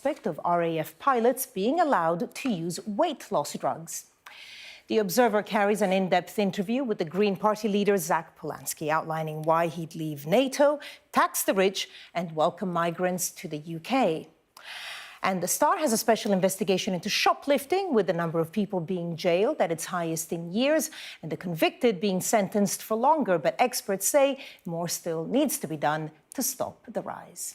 prospect of RAF pilots being allowed to use weight loss drugs. The Observer carries an in-depth interview with the Green Party leader Zach Polanski, outlining why he'd leave NATO, tax the rich, and welcome migrants to the UK. And The Star has a special investigation into shoplifting, with the number of people being jailed at its highest in years and the convicted being sentenced for longer. But experts say more still needs to be done to stop the rise.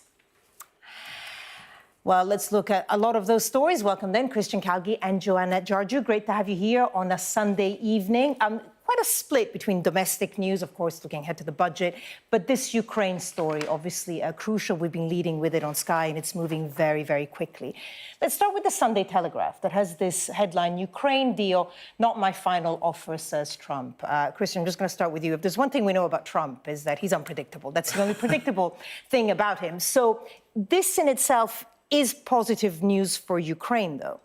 Well, let's look at a lot of those stories. Welcome then, Calgie and Joanna Jarjue. Great to have you here on a Sunday evening. Quite a split between domestic news, of course, looking ahead to the budget, but this Ukraine story, obviously crucial. We've been leading with it on Sky, and it's moving very, very quickly. Let's start with the Sunday Telegraph that has this headline: Ukraine deal, not my final offer, says Trump. Christian, I'm just going to start with you. If there's one thing we know about Trump, is that he's unpredictable. That's the only predictable thing about him. So this in itself is positive news for Ukraine, though.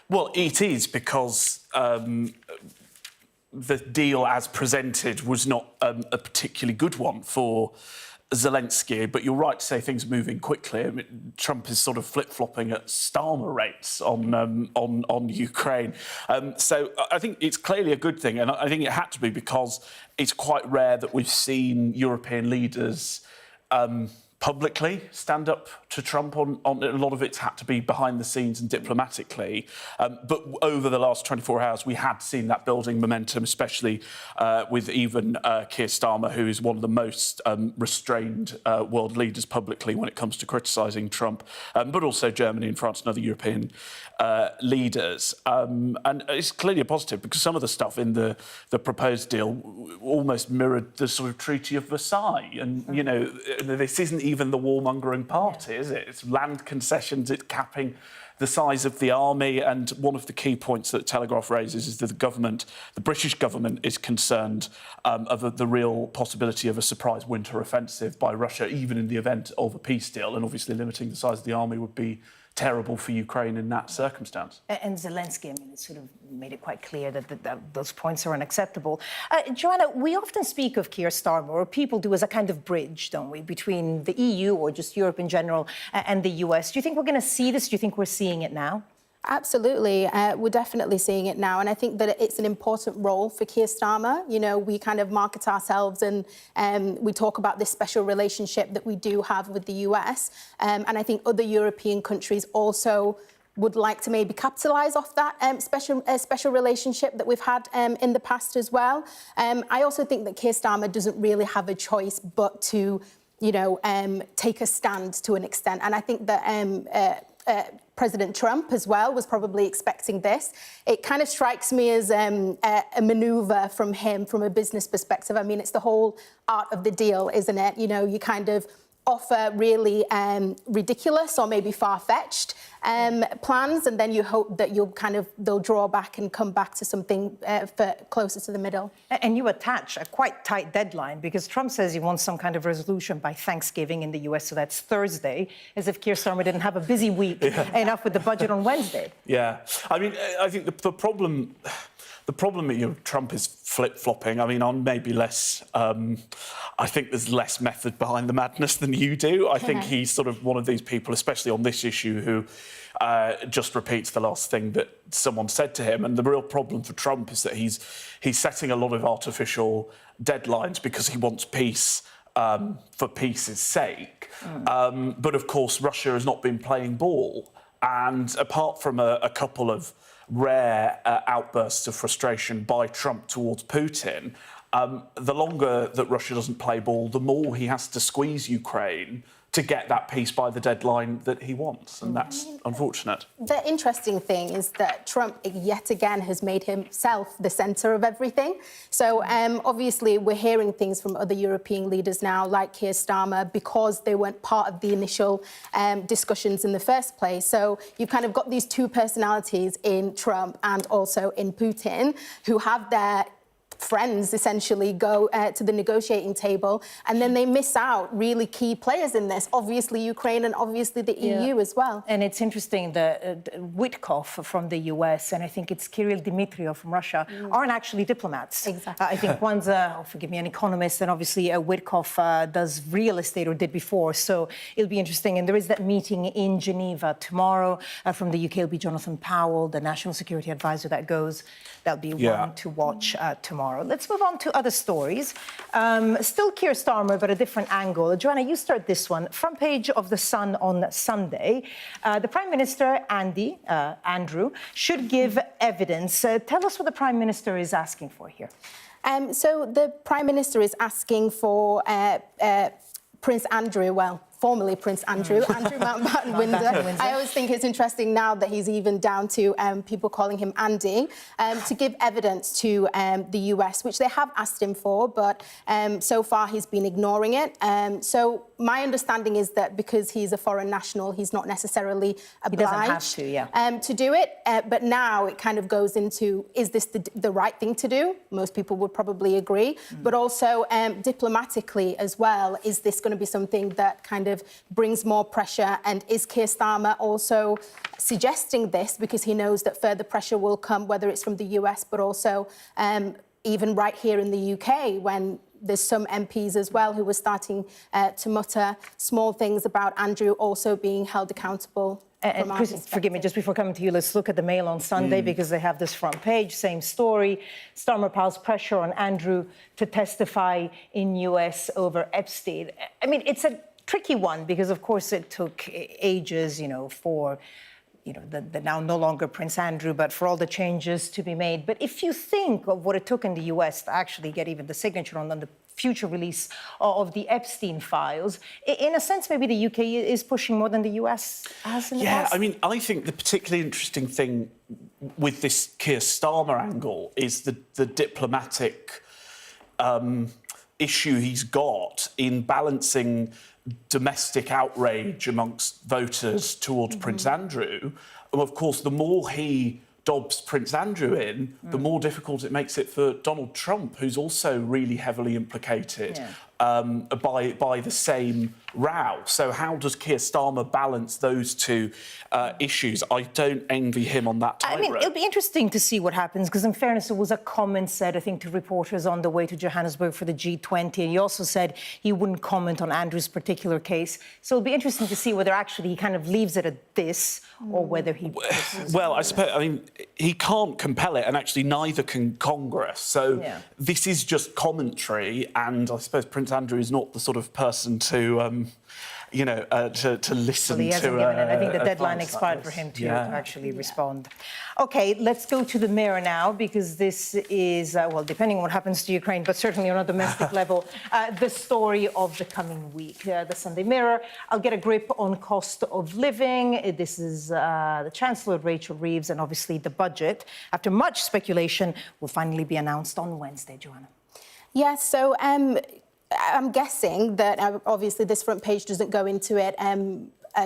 Well, it is, because the deal as presented was not a particularly good one for Zelensky, but you're right to say things are moving quickly. I mean, Trump is sort of flip-flopping at Starmer rates on Ukraine. So I think it's clearly a good thing, and I think it had to be, because it's quite rare that we've seen European leaders publicly stand up to Trump on a lot of it's had to be behind the scenes and diplomatically. But over the last 24 hours, we had seen that building momentum, especially with even Keir Starmer, who is one of the most restrained world leaders publicly when it comes to criticising Trump, but also Germany and France and other European leaders. And it's clearly a positive, because some of the stuff in the proposed deal almost mirrored the sort of Treaty of Versailles. And, you know, this isn't even the warmongering party, is it? It's land concessions, it's capping the size of the army. And one of the key points that Telegraph raises is that the British government is concerned of the real possibility of a surprise winter offensive by Russia, even in the event of a peace deal. And obviously limiting the size of the army would be terrible for Ukraine in that circumstance. And Zelensky, I mean, it sort of made it quite clear that those points are unacceptable. Joanna, we often speak of Keir Starmer, or people do, as a kind of bridge, don't we, between the EU, or just Europe in general, and the US. Do you think we're going to see this? Do you think we're seeing it now? Absolutely. We're definitely seeing it now. And I think that it's an important role for Keir Starmer. You know, we kind of market ourselves and we talk about this special relationship that we do have with the US. And I think other European countries also would like to maybe capitalise off that special relationship that we've had in the past as well. I also think that Keir Starmer doesn't really have a choice but to, you know, take a stand to an extent. And I think that President Trump as well was probably expecting this. It kind of strikes me as a manoeuvre from him from a business perspective. I mean, it's the whole art of the deal, isn't it? You know, you kind of offer really ridiculous or maybe far-fetched plans, and then you hope that they'll draw back and come back to something closer to the middle. And you attach a quite tight deadline, because Trump says he wants some kind of resolution by Thanksgiving in the US, so that's Thursday, as if Keir Starmer didn't have a busy week enough with the budget on Wednesday. Yeah, I mean, I think the problem, Trump is flip-flopping. I mean, I'm maybe less... I think there's less method behind the madness than you do. I think he's sort of one of these people, especially on this issue, who just repeats the last thing that someone said to him. And the real problem for Trump is that he's setting a lot of artificial deadlines because he wants peace for peace's sake. But, of course, Russia has not been playing ball. And apart from a couple of rare outbursts of frustration by Trump towards Putin, the longer that Russia doesn't play ball, the more he has to squeeze Ukraine to get that peace by the deadline that he wants, and that's unfortunate. The interesting thing is that Trump, yet again, has made himself the centre of everything. So, obviously, we're hearing things from other European leaders now, like Keir Starmer, because they weren't part of the initial discussions in the first place. So you've kind of got these two personalities in Trump and also in Putin, who have their friends essentially go to the negotiating table, and then they miss out really key players in this, obviously Ukraine and obviously the EU as well. And it's interesting that Witkoff from the US and I think it's Kirill Dmitriev from Russia aren't actually diplomats. Exactly. I think one's, forgive me, an economist, and obviously Witkoff does real estate or did before, so it'll be interesting. And there is that meeting in Geneva tomorrow. From the UK, it'll be Jonathan Powell, the National Security Advisor that goes. That'll be one to watch tomorrow. Let's move on to other stories. Still Keir Starmer, but a different angle. Joanna, you start this one. Front page of The Sun on Sunday. The Prime Minister, Andrew, should give evidence. Tell us what the Prime Minister is asking for here. So the Prime Minister is asking for Prince Andrew, formerly Prince Andrew, Andrew Mountbatten Windsor. I always think it's interesting now that he's even down to people calling him Andy, to give evidence to the US, which they have asked him for, but so far he's been ignoring it. So my understanding is that because he's a foreign national, he's not necessarily obliged to do it. But now it kind of goes into, is this the right thing to do? Most people would probably agree. But also diplomatically as well, is this going to be something that kind of brings more pressure? And is Keir Starmer also suggesting this because he knows that further pressure will come, whether it's from the US, but also even right here in the UK, when there's some MPs as well who were starting to mutter small things about Andrew also being held accountable. And Chris, forgive me, just before coming to you, let's look at the Mail on Sunday because they have this front page, same story. Starmer piles pressure on Andrew to testify in US over Epstein. I mean, it's a tricky one because, of course, it took ages, for the now no longer Prince Andrew, but for all the changes to be made. But if you think of what it took in the US to actually get even the signature on the future release of the Epstein files, in a sense, maybe the UK is pushing more than the US has in the past? Yeah, I mean, I think the particularly interesting thing with this Keir Starmer angle is the diplomatic issue he's got in balancing domestic outrage amongst voters towards Prince Andrew. And of course, the more he dobs Prince Andrew in, the more difficult it makes it for Donald Trump, who's also really heavily implicated by the same row. So how does Keir Starmer balance those two issues? I don't envy him on that tightrope. I mean, it'll be interesting to see what happens, because in fairness, it was a comment said, I think, to reporters on the way to Johannesburg for the G20, and he also said he wouldn't comment on Andrew's particular case. So it'll be interesting to see whether actually he kind of leaves it at this, or whether he... Well, I suppose, I mean, he can't compel it, and actually neither can Congress. So this is just commentary, and I suppose Prince Andrew is not the sort of person to... to listen he hasn't given it. I think the deadline expired for him to actually respond. OK, let's go to the Mirror now, because this is, well, depending on what happens to Ukraine, but certainly on a domestic level, the story of the coming week. The Sunday Mirror, I'll get a grip on cost of living. This is the Chancellor, Rachel Reeves, and obviously the budget, after much speculation, will finally be announced on Wednesday. Joanna. Yeah, so... I'm guessing that obviously this front page doesn't go into it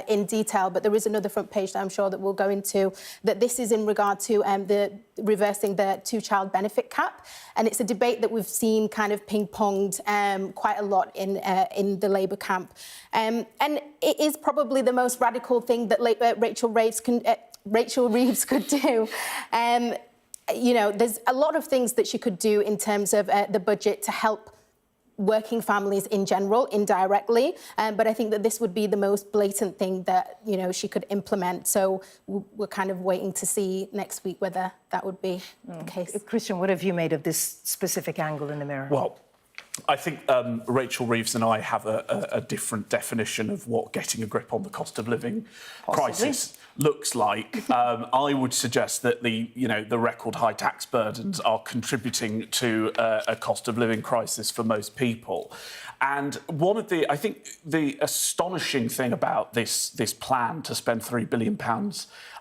in detail, but there is another front page that I'm sure that we'll go into, that this is in regard to the reversing the two-child benefit cap. And it's a debate that we've seen kind of ping-ponged quite a lot in the Labour camp. And it is probably the most radical thing that Rachel Reeves could do. There's a lot of things that she could do in terms of the budget to help working families in general, indirectly, but I think that this would be the most blatant thing that, she could implement. So we're kind of waiting to see next week whether that would be the case. Christian, what have you made of this specific angle in the Mirror? Well, I think Rachel Reeves and I have a different definition of what getting a grip on the cost of living crisis looks like. I would suggest that the record high tax burdens are contributing to a cost of living crisis for most people. And I think the astonishing thing about this plan to spend £3 billion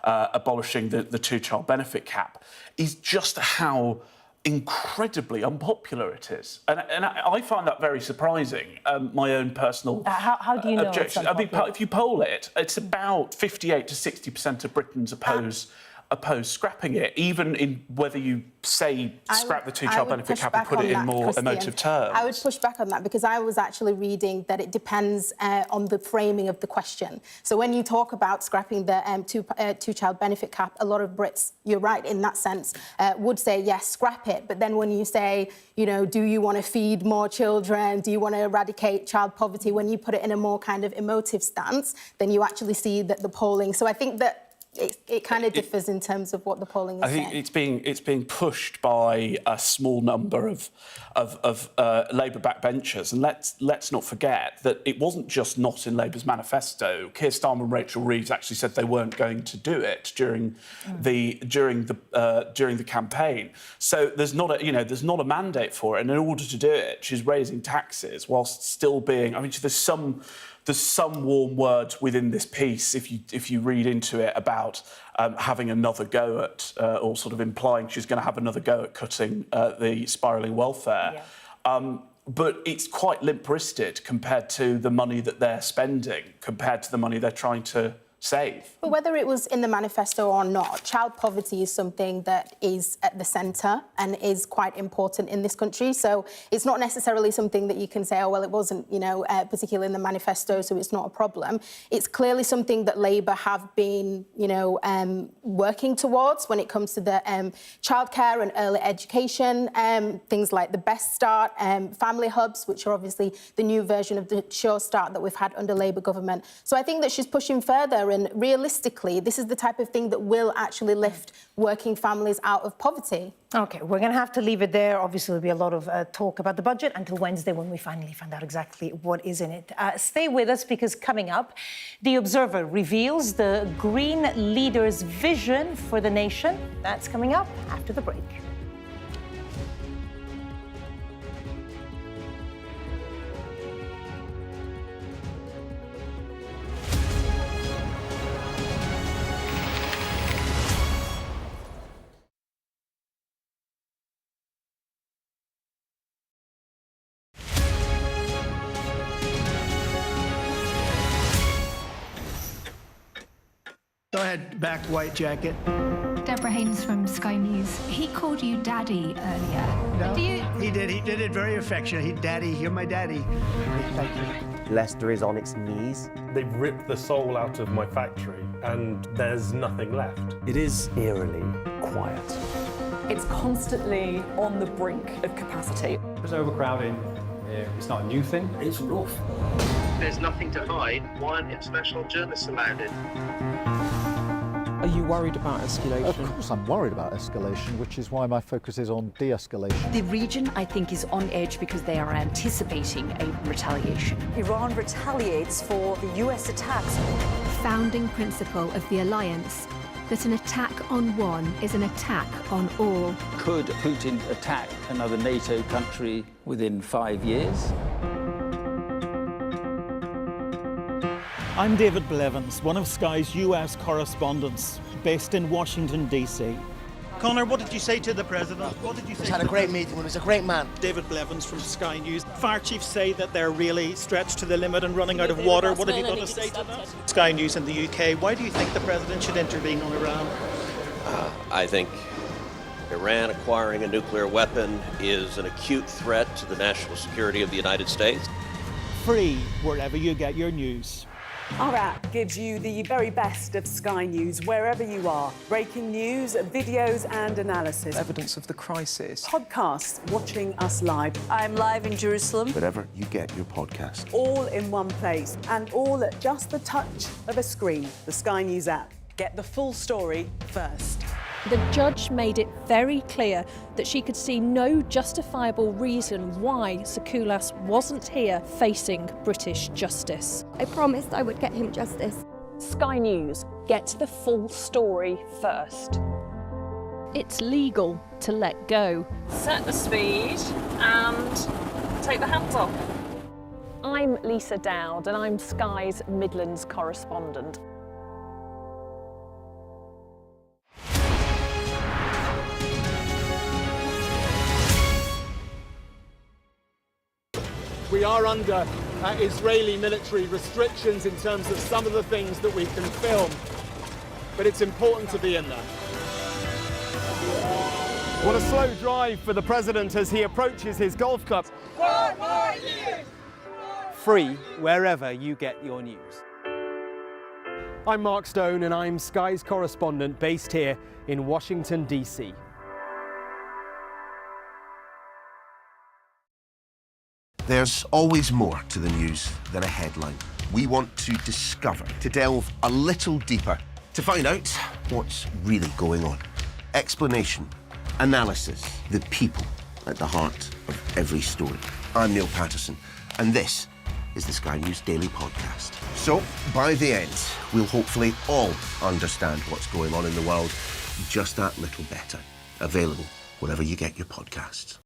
abolishing the two-child benefit cap is just how incredibly unpopular it is. And I find that very surprising, my own personal how do you know objection. I mean, if you poll it, it's about 58 to 60% of Britons oppose oppose scrapping it, even in whether you say scrap the two-child benefit cap or put it in more emotive terms. I would push back on that because I was actually reading that it depends on the framing of the question. So when you talk about scrapping the two-child benefit cap, a lot of Brits, you're right in that sense, would say, yes, scrap it. But then when you say, you know, do you want to feed more children? Do you want to eradicate child poverty? When you put it in a more kind of emotive stance, then you actually see that the polling. So I think that it kind of differs in terms of what the polling is saying. I think it's being pushed by a small number of Labour backbenchers, and let's not forget that it wasn't just not in Labour's manifesto. Keir Starmer and Rachel Reeves actually said they weren't going to do it during the campaign. So there's not a mandate for it, and in order to do it, she's raising taxes whilst still being. I mean, there's some warm words within this piece, if you read into it, about having another go at, or sort of implying she's going to have another go at cutting the spiralling welfare. Yeah. But it's quite limp-wristed compared to the money that they're spending, compared to the money they're trying to save. But whether it was in the manifesto or not, child poverty is something that is at the centre and is quite important in this country. So it's not necessarily something that you can say, oh, well, it wasn't, you know, particularly in the manifesto, so it's not a problem. It's clearly something that Labour have been, you know, working towards when it comes to the childcare and early education, things like the Best Start, family hubs, which are obviously the new version of the Sure Start that we've had under Labour government. So I think that she's pushing further. And realistically, this is the type of thing that will actually lift working families out of poverty. OK, we're going to have to leave it there. Obviously, there'll be a lot of talk about the budget until Wednesday when we finally find out exactly what is in it. Stay with us because coming up, The Observer reveals the Green leader's vision for the nation. That's coming up after the break. Go ahead, back white jacket. Deborah Haynes from Sky News. He called you Daddy earlier. No, he did it very affectionately. Daddy, you're my daddy. Thank you. Leicester is on its knees. They've ripped the soul out of my factory and there's nothing left. It is eerily quiet. It's constantly on the brink of capacity. There's overcrowding. It's not a new thing. It's rough. There's nothing to hide. Why aren't international journalists allowed in? Are you worried about escalation? Of course I'm worried about escalation, which is why my focus is on de-escalation. The region, I think, is on edge because they are anticipating a retaliation. Iran retaliates for the US attacks. Founding principle of the alliance, that an attack on one is an attack on all. Could Putin attack another NATO country within 5 years? I'm David Blevins, one of Sky's US correspondents, based in Washington, D.C. Connor, what did you say to the president? What did you say? He's had a great meeting with him. He's a great man. David Blevins from Sky News. Fire chiefs say that they're really stretched to the limit and running out of water. What have you got to say to that? Sky News in the UK. Why do you think the president should intervene on Iran? I think Iran acquiring a nuclear weapon is an acute threat to the national security of the United States. Free wherever you get your news. Our app gives you the very best of Sky News wherever you are. Breaking news, videos and analysis. Evidence of the crisis. Podcasts, watching us live. I'm live in Jerusalem. Wherever you get your podcast. All in one place and all at just the touch of a screen. The Sky News app. Get the full story first. The judge made it very clear that she could see no justifiable reason why Sakulas wasn't here facing British justice. I promised I would get him justice. Sky News, get the full story first. It's legal to let go. Set the speed and take the hands off. I'm Lisa Dowd and I'm Sky's Midlands correspondent. We are under Israeli military restrictions in terms of some of the things that we can film. but it's important to be in there. What a slow drive for the president as he approaches his golf club. 4 more years! Free wherever you get your news. I'm Mark Stone and I'm Sky's correspondent based here in Washington, D.C. There's always more to the news than a headline. We want to discover, to delve a little deeper, to find out what's really going on. Explanation, analysis, the people at the heart of every story. I'm Neil Patterson, and this is the Sky News Daily Podcast. So, by the end, we'll hopefully all understand what's going on in the world just that little better. Available wherever you get your podcasts.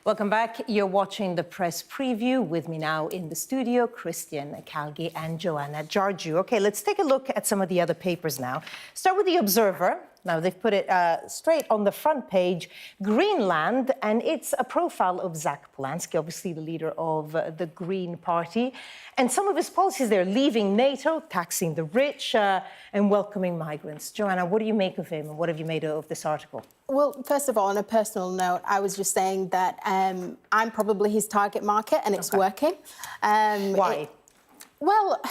Welcome back. You're watching the press preview. With me now in the studio, Calgie and Joanna Jarjue. Okay, let's take a look at some of the other papers now. Start with The Observer. Now, they've put it straight on the front page, Greenland, and it's a profile of Zach Polanski, obviously the leader of the Green Party. And some of his policies there, leaving NATO, taxing the rich, and welcoming migrants. Joanna, what do you make of him, and what have you made of this article? Well, first of all, on a personal note, I was just saying that I'm probably his target market, and it's working. Why? Well,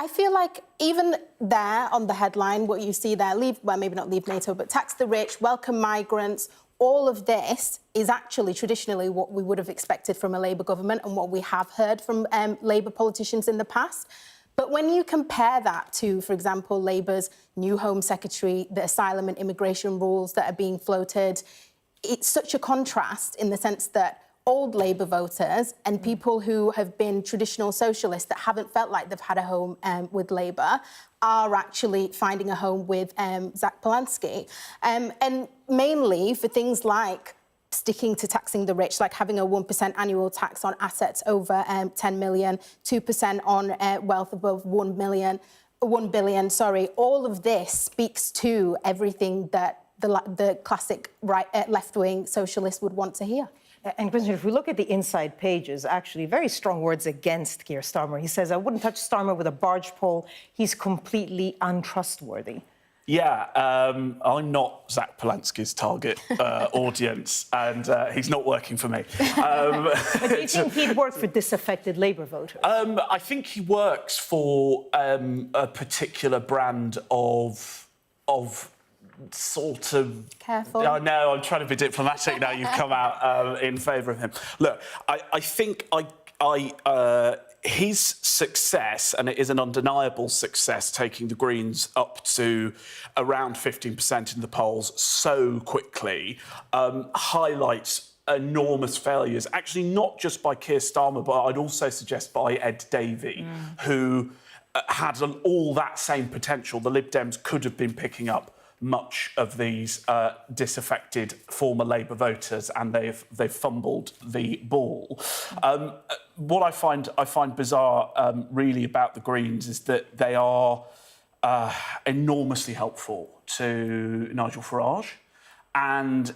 I feel like even there on the headline, what you see there, maybe not leave NATO, but tax the rich, welcome migrants, all of this is actually traditionally what we would have expected from a Labour government and what we have heard from Labour politicians in the past. But when you compare that to, for example, Labour's new Home Secretary, the asylum and immigration rules that are being floated, it's such a contrast in the sense that old Labour voters and people who have been traditional socialists that haven't felt like they've had a home with Labour are actually finding a home with Zach Polanski. And mainly for things like sticking to taxing the rich, like having a 1% annual tax on assets over 10 million, 2% on wealth above 1 billion, all of this speaks to everything that the classic left-wing socialist would want to hear. And Christian, if we look at the inside pages, actually very strong words against Keir Starmer. He says, I wouldn't touch Starmer with a barge pole. He's completely untrustworthy. Yeah, I'm not Zach Polanski's target audience, and he's not working for me. But do you think he'd work for disaffected Labour voters? I think he works for a particular brand of sort of... Careful. I know, I'm trying to be diplomatic now. You've come out in favour of him. Look, I think his success, and it is an undeniable success, taking the Greens up to around 15% in the polls so quickly, highlights enormous failures, actually not just by Keir Starmer, but I'd also suggest by Ed Davey, who had all that same potential. The Lib Dems could have been picking up much of these disaffected former Labour voters, and they've fumbled the ball. What I find bizarre, really, about the Greens is that they are enormously helpful to Nigel Farage, and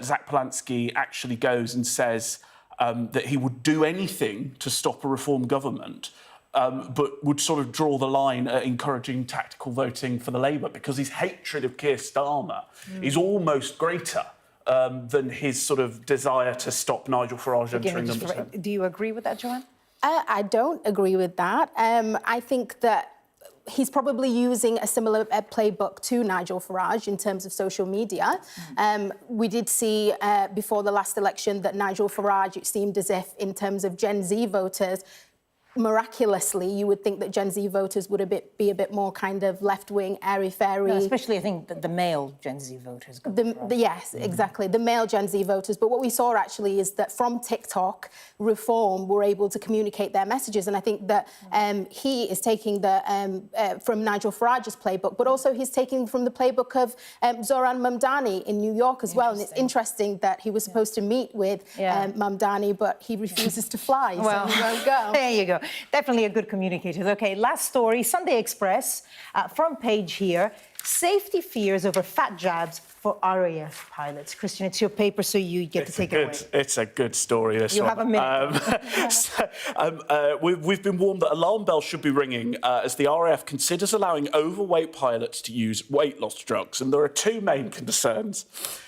Zach Polanski actually goes and says that he would do anything to stop a reform government. But would sort of draw the line at encouraging tactical voting for the Labour, because his hatred of Keir Starmer is almost greater than his sort of desire to stop Nigel Farage entering number 10. Do you agree with that, Joanne? I don't agree with that. I think that he's probably using a similar playbook to Nigel Farage in terms of social media. We did see before the last election that Nigel Farage, it seemed as if in terms of Gen Z voters, miraculously, you would think that Gen Z voters would be a bit more kind of left-wing, airy-fairy. No, especially, I think, the male Gen Z voters. Yes, exactly, the male Gen Z voters. But what we saw, actually, is that from TikTok, Reform were able to communicate their messages. And I think that he is taking from Nigel Farage's playbook, but also he's taking from the playbook of Zoran Mamdani in New York as well. And it's interesting that he was supposed to meet with Mamdani, but he refuses to fly, so he won't go. There you go. Definitely a good communicator. OK, last story, Sunday Express, front page here. Safety fears over fat jabs for RAF pilots. Christian, it's your paper, so you get to take it away. It's a good story, this You one. have a minute. We've been warned that alarm bells should be ringing as the RAF considers allowing overweight pilots to use weight loss drugs. And there are two main concerns.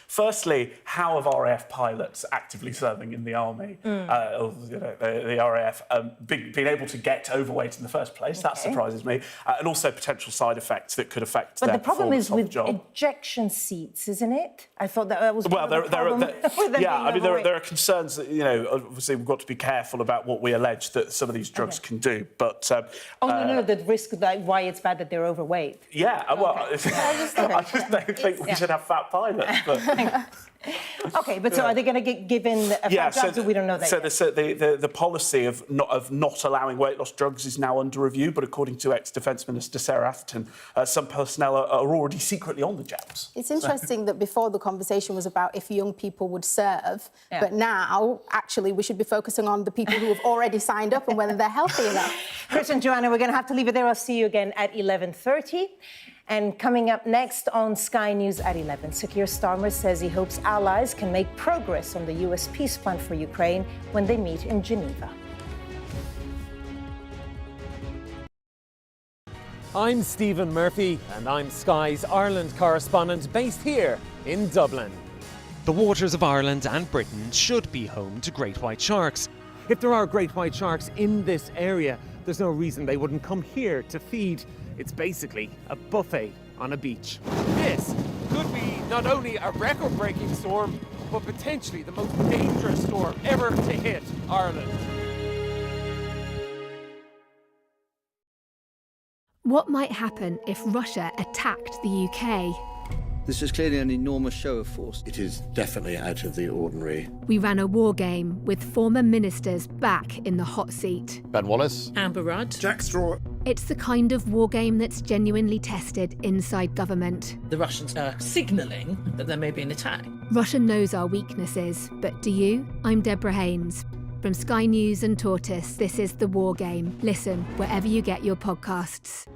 Firstly, how have RAF pilots actively serving in the army, the RAF, being able to get overweight in the first place? That surprises me. And also potential side effects that could affect their performance on the job. But the problem is with ejection seats, isn't it? I thought that was part of the problem. There are concerns that, obviously we've got to be careful about what we allege that some of these drugs can do. But no, the risk, why it's bad that they're overweight. Yeah, well, I just don't think we should have fat pilots. But OK, but so are they going to get given fat jobs, or we don't know that yet? So the policy of not allowing weight loss drugs is now under review, but according to ex-Defence Minister Sarah Atherton, some personnel are already secretly on the jabs. It's interesting that before the conversation was about if young people would serve, but now, actually, we should be focusing on the people who have already signed up and whether they're healthy enough. Chris and Joanna, we're going to have to leave it there. I'll see you again at 11:30. And coming up next on Sky News at 11, Sir Keir Starmer says he hopes allies can make progress on the US peace plan for Ukraine when they meet in Geneva. I'm Stephen Murphy, and I'm Sky's Ireland correspondent based here in Dublin. The waters of Ireland and Britain should be home to great white sharks. If there are great white sharks in this area, there's no reason they wouldn't come here to feed. It's basically a buffet on a beach. This could be not only a record-breaking storm, but potentially the most dangerous storm ever to hit Ireland. What might happen if Russia attacked the UK? This is clearly an enormous show of force. It is definitely out of the ordinary. We ran a war game with former ministers back in the hot seat. Ben Wallace. Amber Rudd. Jack Straw. It's the kind of war game that's genuinely tested inside government. The Russians are signalling that there may be an attack. Russia knows our weaknesses, but do you? I'm Deborah Haynes. From Sky News and Tortoise, this is The War Game. Listen wherever you get your podcasts.